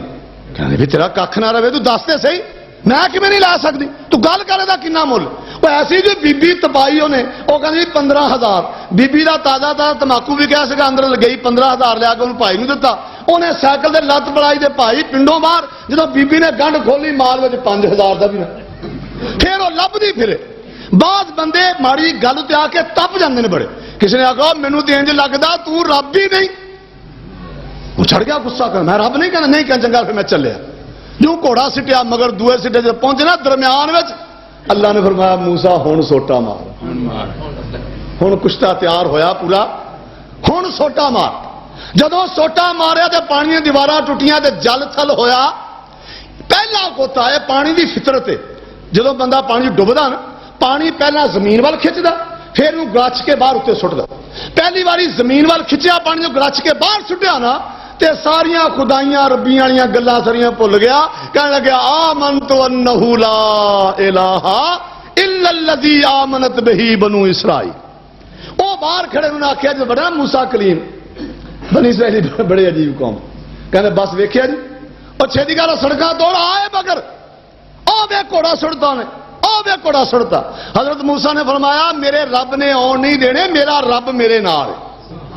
کہنے بھی تیرا کھ نہ رہے تو دس دے صحیح میں کیوں نہیں لا سکتی، تو گل کرے دا کنا مل۔ وہ ایسی جو بیبی تباہی انہیں وہ کہنے 15,000 بیبی دا تازہ تماکو بھی کہہ سکا اندر گئی 15,000 لیا کے انہوں بھائی نہیں دتا، انہیں سائیکل دے لت بڑائی دے بھائی پنڈوں باہر جب بیبی نے گنڈ کھولی مال میں 5,000 کا بھی نہ، پھر وہ لبھی پھرے۔ بعض بندے ماڑی گل تے آ کے تپ جاندے نے بڑے، کسی نے آخا مینوں تے انج لگدا تو رب ہی نہیں، وہ چڑھ گیا غصہ کر میں رب نہیں کہنا، نہیں کہنا چنگا پھر میں چلیا، جو گھوڑا سٹیا مگر دوے سٹے جب پہنچے نا درمیان وچ اللہ نے فرمایا موسیٰ ہن سوٹا مار، ہن کشتہ تیار ہویا پورا، ہن سوٹا مار۔ جدو سوٹا ماریا تے پانی دی دیواراں ٹوٹیاں تے جل تھل ہویا، پہلا گوتا ہے پانی دی فطرت ہے، جدو بندہ پانی ڈبدا نا پانی پہلا زمین وال کھچدا پھر وہ گرچ کے باہر اتنے سٹدا، پہلی باری زمین وال کھچیا پانی جو گرچ کے باہر سٹیا نا تے ساریاں خدائیاں ربیاں والیاں گلاں ساریاں بھول گیا، کہنے لگا آمنت انہ لا الہ الا الذی آمنت بہ بنو اسرائیل۔ وہ باہر کھڑے انہوں نے آخیا جو بڑا موسیٰ کلیم، بنی اسرائیلی بڑے عجیب قوم، کہنے بس ویکھیا جی وہ چھتی کر سڑکاں توڑ آئے بگر او بے گھوڑا سڑتا نے، او بے گھوڑا سڑتا۔ حضرت موسیٰ نے فرمایا میرے رب نے آن نہیں دینے، میرا رب میرے نال ہے۔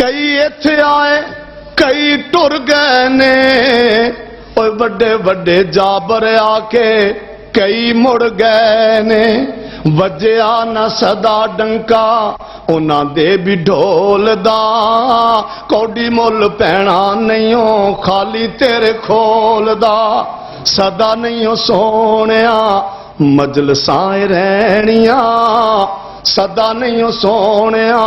کئی ایتھے آئے کئی ٹر گئے نے اوے بڑے بڑے جابر آ کے کئی مڑ گئے نے وجیا نہ صدا ڈنکا انہاں دے بھی ڈھول دا کوڈی مل پینا نہیں خالی تیرے کھول دا صدا نہیں سونیا مجلساں رہنیاں صدا نہیں سونیا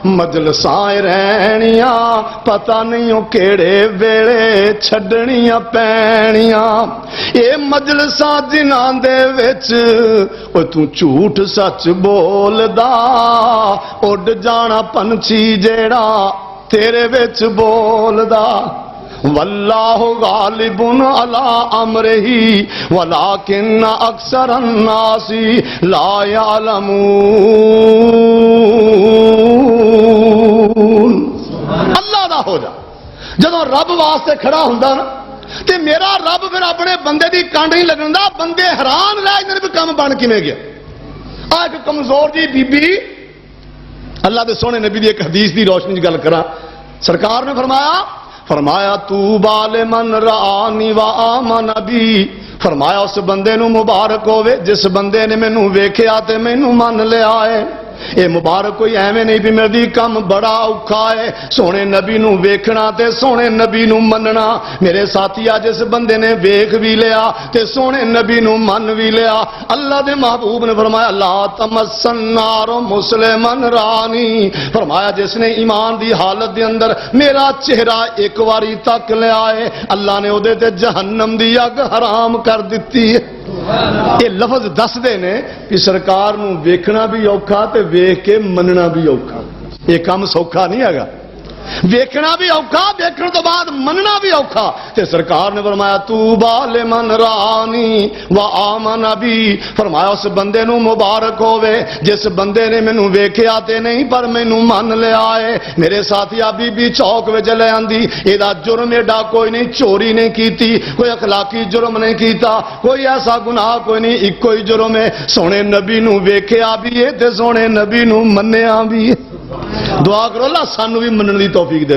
مجلساں رہنیاں پتہ نہیں کیڑے ویلے چھڈنیاں پینیاں اے مجلساں جنہاں دے وچ او تو جھوٹ سچ بولدا اڈ جانا پنچھی جیڑا تیرے وچ بولدا واللہ غالب علی امرہ ولکن اکثر الناس لا یعلمون اللہ دا ہو جا جدوں رب واسطے کھڑا ہوندا نا تے میرا رب پھر اپنے بندے دی کانڈ نہیں لگن دا بندے حیران رہ جاندے بھی کم بن کیویں گیا ایک کمزور جی بی بی اللہ دے سونے نبی دی ایک حدیث دی روشنی وچ گل کراں سرکار نے فرمایا طوبی لمن رآنی وآمن بی فرمایا اس بندے نو مبارک ہوئے جس بندے نے مینوں ویکھیا تے مینوں من لیا ہے اے مبارک کوئی ایویں نہیں بھی میری کم بڑا اوکھا ہے سونے نبی نو ویکھنا تے سونے نبی نو مننا میرے ساتھیا جس بندے نے ویکھ بھی لیا تے سونے نبی نو من بھی لیا اللہ دے محبوب نے فرمایا لا تمسن نار مسلمن رانی فرمایا جس نے ایمان دی حالت دے اندر میرا چہرہ ایک واری تک لیا ہے اللہ نے اودے تے جہنم دی اگ حرام کر دتی ہے یہ لفظ دس دے نے کہ سرکار نو ویکھنا بھی اوکھا تے ویکھ کے مننا بھی اوکھا یہ کام سوکھا نہیں ہے گا ویکھنا بھی اوکھا ویکھن تو بعد مننا بھی اوکھا تے سرکار نے فرمایا طوبی لمن رانی وآمن بی فرمایا اس بندے نو مبارک ہوئے جس بندے نے مینوں ویکھیا تے نہیں پر مینوں من لیا ہے میرے ساتھیا بی بی چوک وچ لے آندی ایدا جرم ایڈا کوئی نہیں چوری نہیں کیتی کوئی اخلاقی جرم نہیں کیتا کوئی ایسا گناہ کوئی نہیں ایک کوئی جرم ہے سونے نبی نو ویکھیا بھی ہے تے سونے نبی نو منیا بھی ہے دعا کرو اللہ سانو بھی منن دی توفیق دے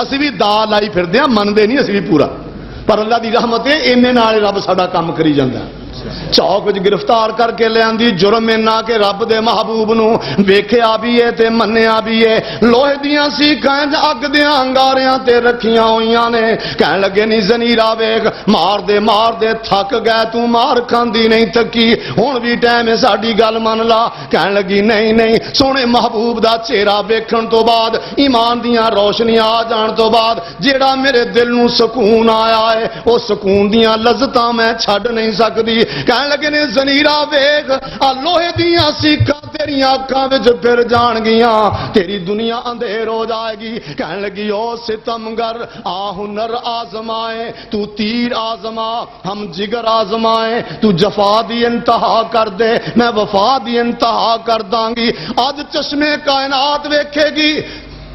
اسی بھی دا لائی پھردے ہیں مندے نہیں اسی بھی پورا پر اللہ دی رحمت ہے اینے نال رب ساڈا کام کری جاندا چوک وچ گرفتار کر کے لے آندی جرم اینا کہ رب دے محبوب نو ویکھیا بھی ہے تے منیا بھی ہے لوہے دیاں سیکھاں اگ دیاں انگاریاں تے رکھیاں ہوئیاں نے کہن لگے نہیں زنیرا ویکھ مار دے تھک گئے تو مار کھاندی نہیں تھکی ہن بھی ٹائم ہے ساڈی گل من لا کہن لگی نہیں سونے محبوب دا چہرہ ویکھن تو بعد ایمان دیاں روشنیاں آ جان تو بعد جیڑا میرے دل نو سکون آیا ہے او سکون دیاں لذتاں میں چھڈ نہیں سکدی کہن لگے نے زنیرا ویکھ آ لوہے دیاں سیکھاں تیری اکھاں وچ پھر جان گیاں تیری دنیا اندھیر ہو جائے گی کہن لگی او ستمگر آ ہنر آزمائے تو تیر آزما ہم جگر آزمائے تو جفا دی انتہا کر دے میں وفا دی انتہا کر داں گی آج چشمے کائنات ویکھے گی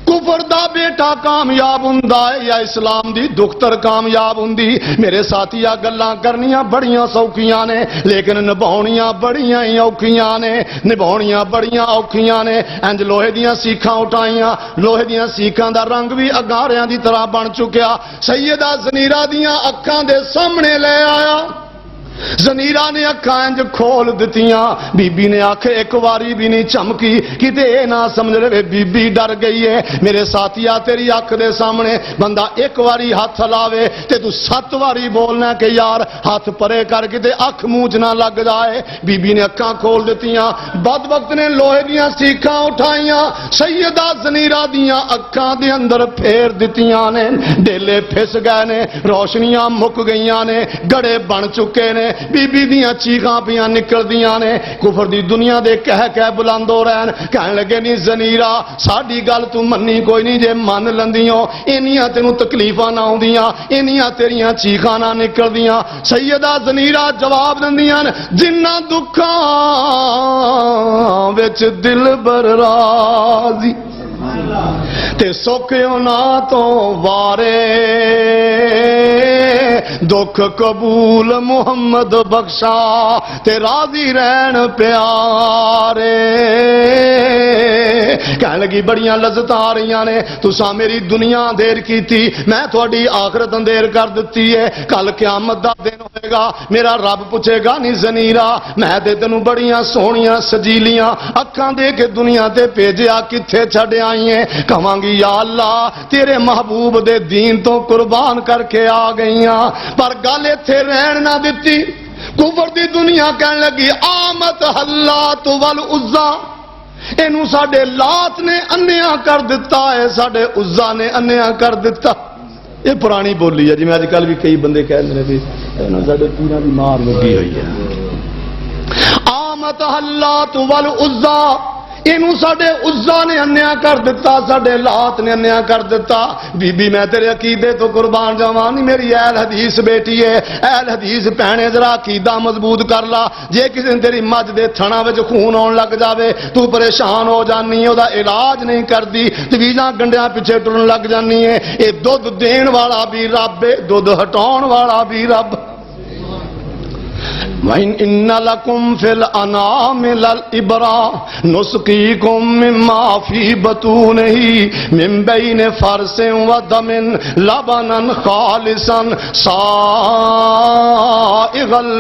کفر دا بیٹا کامیاب ہوندا ہے یا اسلام دی دختر کامیاب ہوندی میرے ساتھیا گلاں کرنیاں بڑیاں سوکھیاں نے لیکن نبھاونیاں بڑیاں ہی اوکھیاں نے انج لوہے دیاں سیکھاں اٹھائیاں لوہے دیاں سیکھاں دا رنگ بھی اگاریاں دی طرح بن چکیا سیدہ زنیرہ دیاں اکھاں دے سامنے لے آیا زنیرہ نے اکھاں انج کھول دتیاں بی بی نے آنکھیں ایک واری بھی نہیں چمکی کتے اے نہ سمجھ رہے بی بی ڈر گئی ہے میرے ساتھیا تیری آنکھ دے سامنے بندہ ایک واری ہاتھ لاوے تے تو 7 واری بولنا کہ یار ہاتھ پرے کر کے تے آنکھ منہ نہ لگ جائے بی بی نے اکھاں کھول دتیاں بدبخت نے لوہے دیاں سیکھاں اٹھائیاں سیدہ زنیرہ دیاں اکھاں دے اندر پھیر دتیاں نے ڈیلے پھس گئے نے روشنیاں مک گئیاں نے گڑے بن چکے نے بی بی دیاں چیخاں پیاں نکل دیاں نے کفر دی دنیا دے کہہ بلند ہو رہن کہن لگے نہیں زنیرہ ساڈی گل تو منی کوئی نہیں جے من لندیوں اینیاں تینوں تکلیفاں نہ ہوندیاں اینیاں تیریاں چیخاں نہ نکل دیاں سیدہ زنیرہ جواب دندیاں جنہ دکھاں وچ دل بر راضی تے سوکھیوں نہ تو وارے دکھ قبول محمد بخشا تے راضی رہن پیارے کہنے لگی بڑیاں لذتاں آ رہی نے تساں میری دنیا دیر کی تھی میں تھوڑی آخرت دیر کر دیتی ہے کل قیامت دا دن ہوئے گا میرا رب پوچھے گا نہیں زنیرا میں تے تینوں بڑیاں سونیاں سجیلیاں اکھاں دے کے دنیا تے بھیجیا کتھے چھڈ آئی ہیں کہاں گی یا اللہ تیرے محبوب دے دین تو قربان کر کے آ گئیاں پر گل ایتھے رہن نہ دتی کفر دی دنیا کہنے لگی آمت حلات والعزا اینو ساڈے لات نے انیا کر دیتا ہے ساڈے عزا نے انیا کر دیتا یہ پرانی بولی ہے جی میں آج کل بھی کئی بندے کہہ رہے بھی ساڈے پیراں دی مار لگی ہوئی ہے آمت حلات والعزا اینو ساڈے عزا نے انیا کر دیتا ساڈے لات نے انیا کر دیتا بی بی میں تیرے عقیدے تو قربان جاواں نہیں میری اہل حدیث بیٹی ہے اہل حدیث بہنے ذرا عقیدہ مضبوط کر لا جے کسی دن تیری مجھ دے تھنا وچ خون آن لگ جاوے تو پریشان ہو جانی او دا علاج نہیں کردی تویزاں گنڈیاں پیچھے ٹرن لگ جانی ہے اے دودھ دین والا بھی رب ہے دودھ ہٹاؤن والا بھی رب وَإِنَّ لَكُمْ فِي الْأَنْعَامِ لَلْعِبْرَةَ نُسْقِيكُم مِّمَّا فِي بُطُونِهِ مِن بَيْنِ فَرْثٍ وَدَمٍ لَبَنًا خَالِصًا سَائِغًا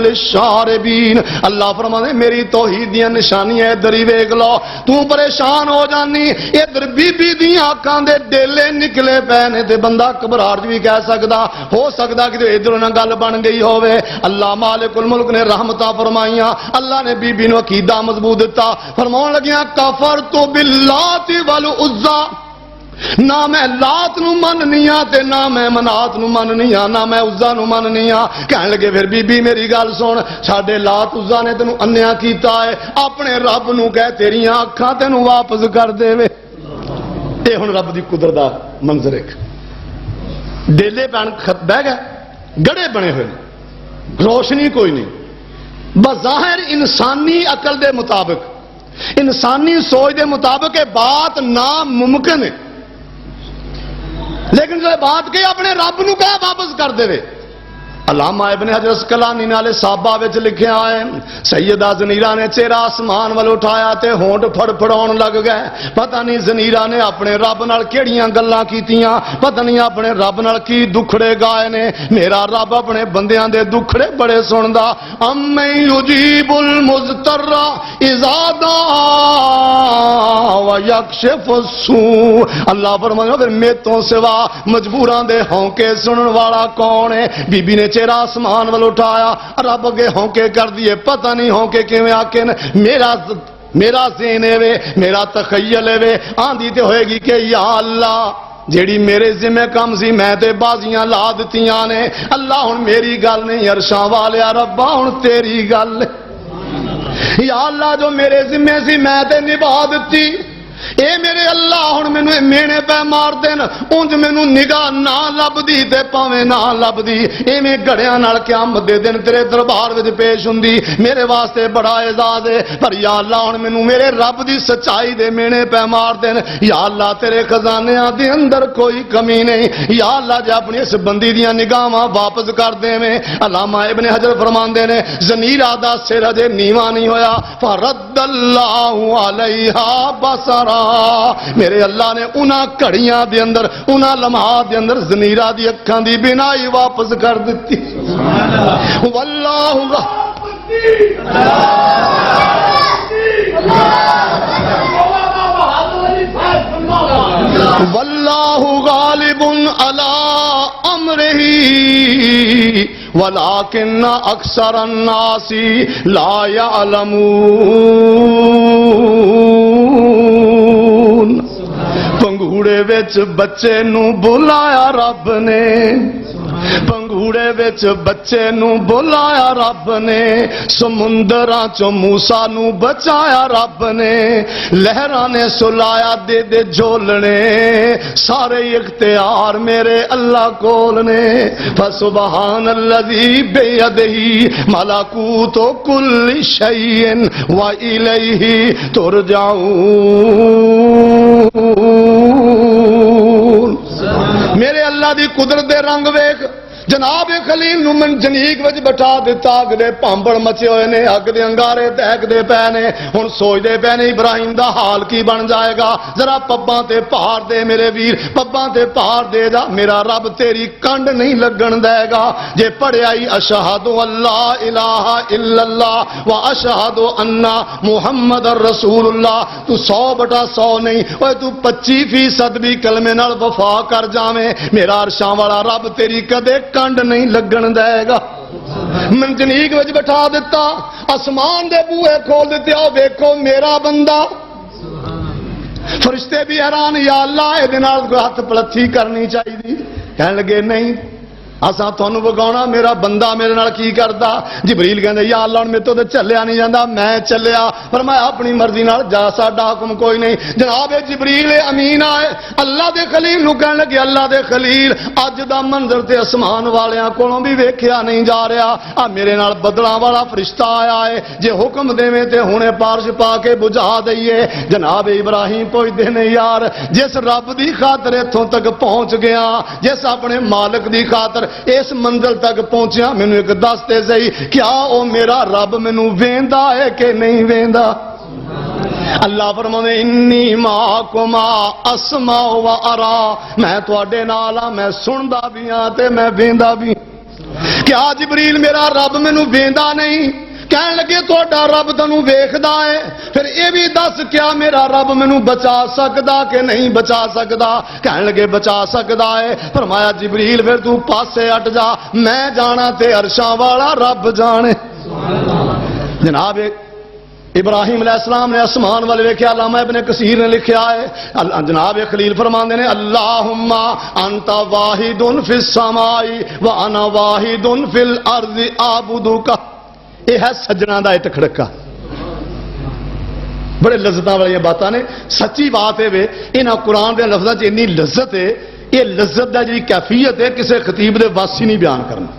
لِلشَّارِبِينَ اللہ فرماتے ہیں میری توحید دیاں نشانیاں ادھر ہی ویکھ لو تو پریشان ہو جانی ادھر بی بی دیاں آنکھاں دے ڈیلے نکلے پے نے تے بندہ گھبراہٹ بھی کہہ سکدا ہو سکدا کہ ادھر نہ گل بن گئی ہوے اللہ مالک الملک نے رحمتہ فرمائیاں اللہ نے بی بی نو عقیدہ مضبوط دیتا فرمان لگیاں کفرت باللات والعزا نہ میں لات نو مننیاں تے نہ میں منات نو مننیاں نہ میں عزا نو مننیاں کہنے لگے پھر بی بی میری گل سن ساڈے لات عزا نے تینوں انیا کیتا ہے اپنے رب نو کہہ تیریاں اکھاں تینوں واپس کر دے وے اے ہن رب دی قدرت دا منظر ایک ڈیلے پین بہ گئے گڑے بنے ہوئے روشنی کوئی نہیں بظاہر انسانی عقل دے مطابق انسانی سوچ دے مطابق یہ بات ناممکن ہے لیکن جو بات کہ اپنے رب نو کہہ واپس کر دے علامہ ابن حجر اسقلانی نالے صحابہ وچ لکھیا ہے سیدہ زنیرہ نے چہرہ آسمان ول اٹھایا تے ہونٹ پھڑ پھڑاون لگ گئے پتہ نہیں زنیرہ نے اپنے رب نال کیڑیاں گلاں کیتیاں پتہ نہیں اپنے رب نال کی دکھڑے گائے نے میرا رب اپنے بندیاں دے دکھڑے بڑے سندا ام یجیب المضطر اذا دعا ویکشف السوء اللہ فرمایا پھر میں تو سوا مجبوراں دے ہونکے سنن والا کون ہے بی بی نے چہرہ آسمان ول اٹھایا رب اگے ہونکے کر دیے پتہ نہیں ہونکے کیویں آکن میرا ذہن ہے وے میرا تخیل ہے وے آندھی تے ہوئے گی کہ یا اللہ جیڑی میرے ذمہ کم سی میں تے بازیاں لا دتیاں نے اللہ ہن میری گل نہیں عرشاں والیا ربا ہن تیری گل یا اللہ جو میرے ذمہ سی میں تے نبھا دتی اے میرے اللہ ہن مینوں مینے پہ مار دین اونج مینوں نگاہ نہ لبدی تے پاویں نہ لبدی ایویں گھڑیاں نال قیامت دے دن تیرے دربار وچ پیش ہوندی میرے واسطے بڑا اعزاز ہے پر یا اللہ ہن مینوں میرے رب دی سچائی دے مینے پہ مار دین یا اللہ تیرے خزانیاں دے اندر کوئی کمی نہیں یا اللہ جے اپنی اس بندی دیاں نگاہاں واپس کر دیویں علامہ ابن حجر فرماندے نے زنیرہ دا سر اجے نیواں نہیں ہویا فرد اللہ علیہا بصرا میرے اللہ نے انہاں کڑیاں دے اندر انہاں لمحات دے اندر زنیرہ دی اکھاں دی بینائی واپس کر دیتی واللہ واللہ غالب علی امرہ ولکن اکثر الناس لا یعلمون پنگوڑے وچ بچے نو بلایا رب نے پنگوڑے وچ بچے نو بلایا رب نے سمندراں چوں موسیٰ نو بچایا رب نے لہراں نے سلایا دے دے جھولنے سارے اختیار میرے اللہ کول نے فسبحان الذی بیدہ ملکوت کل شیء والیہ ترجعون میرے اللہ دی قدرت دے رنگ ویکھ جناب خلیل نو منجنیق وچ بٹھا دیتا اگ دے پانبڑ مچے ہوئے نے اگ دے انگارے دہکدے پے نے ہن سوچدے پے نے ابراہیم دا حال کی بن جائے گا ذرا پباں تے پہاڑ دے میرے ویر پباں تے پہاڑ دے جا میرا رب تیری کنڈ نہیں لگن دے گا جے پڑھیا ہی اشہد اللہ الہ الا اللہ و اشہد ان محمد رسول اللہ تو 100/100 نہیں اوے تو 25% بھی کلمے نال وفا کر جاویں میرا عرشاں والا رب تیری کدے کنڈ نہیں لگن دے گا منجنیق وچ بٹھا دیتا آسمان دے بوئے کھول دیتے آؤ ویکھو میرا بندہ فرشتے بھی حیران یا اللہ اے دے نال کوئی ہاتھ پلتھی کرنی چاہیے کہنے لگے نہیں اساں تھانوں وگاونا میرا بندہ میرے نال کی کردا جبریل کہندے یا اللہ ہن میرے تو تے چلیا نہیں جاندا میں چلیا فرمایا اپنی مرضی نال جا ساڈا حکم کوئی نہیں جناب جبریل امین آئے اللہ دے خلیل نو کہن لگے اللہ دے خلیل اج دا منظر تے اسمان والیاں کولوں بھی ویکھیا نہیں جا رہا آ میرے نال بدلاں والا فرشتہ آیا ہے جے حکم دیویں تے ہنے پارش پا کے بجھا دئیے جناب ابراہیم پوچھدے نے یار جس رب دی خاطر ایتھوں تک پہنچ گیا جس اپنے مالک دی خاطر اس منزل تک پہنچیا مینوں ایک دس تے صحیح کیا او میرا رب مینوں ویندا ہے کہ نہیں ویندا اللہ فرمانے انی معکما اسمع و ارا میں تواڈے نال ہاں میں سندا بھی ہاں تے میں ویندا بھی کیا جبریل میرا رب مینوں ویندا نہیں کہنے لگے تہاڈا رب تینوں ویکھدا ہے پھر یہ بھی دس کیا میرا رب مینوں بچا سکدا کہ نہیں بچا سکدا کہنے لگے بچا سکدا ہے فرمایا جبریل پھر تو پاسے ہٹ جا میں جانا تے عرشاں والا رب جانے جناب ابراہیم علیہ السلام نے آسمان والے ویکھیا علامہ ابن کثیر نے لکھیا ہے جناب خلیل فرماندے نے اللہم انت واحد فی السماء وانا واحد فی الارض اعبدک یہ ہے سجنا دا ٹکڑکا بڑے لذتاں والی باتاں نے سچی بات ہے وے انہاں قرآن دے لفظاں چ اتنی لذت ہے یہ لذت دا جی کیفیت ہے کسے خطیب دے واسی نہیں بیان کرنا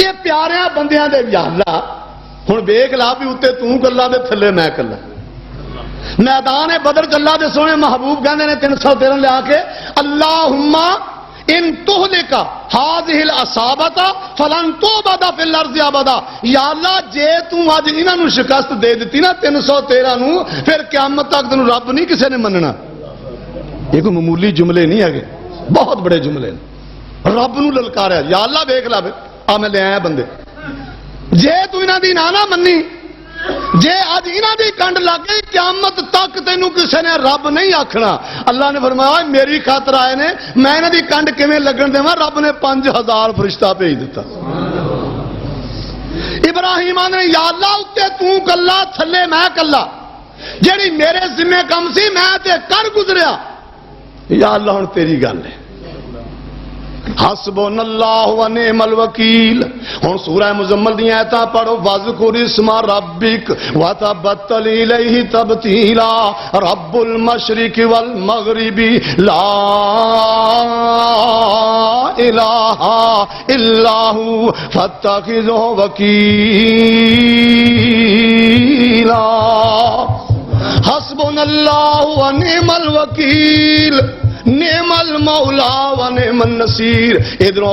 یہ پیاریاں بندیاں دے یا اللہ ہن ویکھ لا بھی اوتے تو کلا تے تھلے میں کلا میدان بدر چلا دے سونے محبوب کہندے نے 313 لے آ کے اللہم ان تہلک هذه العصابۃ فلن تعبد فی الارض ابدا یا اللہ جے تو اج انہاں نو شکست دے دتی نا 313 نو پھر قیامت تک تینوں رب نہیں کسے نے مننا یہ کوئی معمولی جملے نہیں ہے بہت بڑے جملے ہیں رب نو للکاریا یا اللہ ویکھ لا آ میں لے آیا بندے جے تو انہاں دی نہ مننی جے اج انہاں دی کنڈ لگ گئی قیامت تک تینوں کسے نے رب نہیں آکھنا اللہ نے فرمایا میری خاطر آئے نے میں انہاں دی کنڈ کیویں لگن دیواں رب نے 5000 فرشتہ بھیج دیتا ابراہیم نے یا اللہ اتے تو کلا تھلے میں کلا جیڑی میرے ذمہ کم سی میں تے کر گزریا یا اللہ ہن تیری گل ہے حسبنا اللہ و نعم الوکیل ہن سورہ مزمل دی آیتاں پڑھو واذکر اسم ربک وتبتل الیہ تبتیلا رب المشرق والمغرب لا الہ الا هو فاتخذہ وکیلا حسبنا اللہ و نعم الوکیل نعم المولا و نعم النصیر ادھر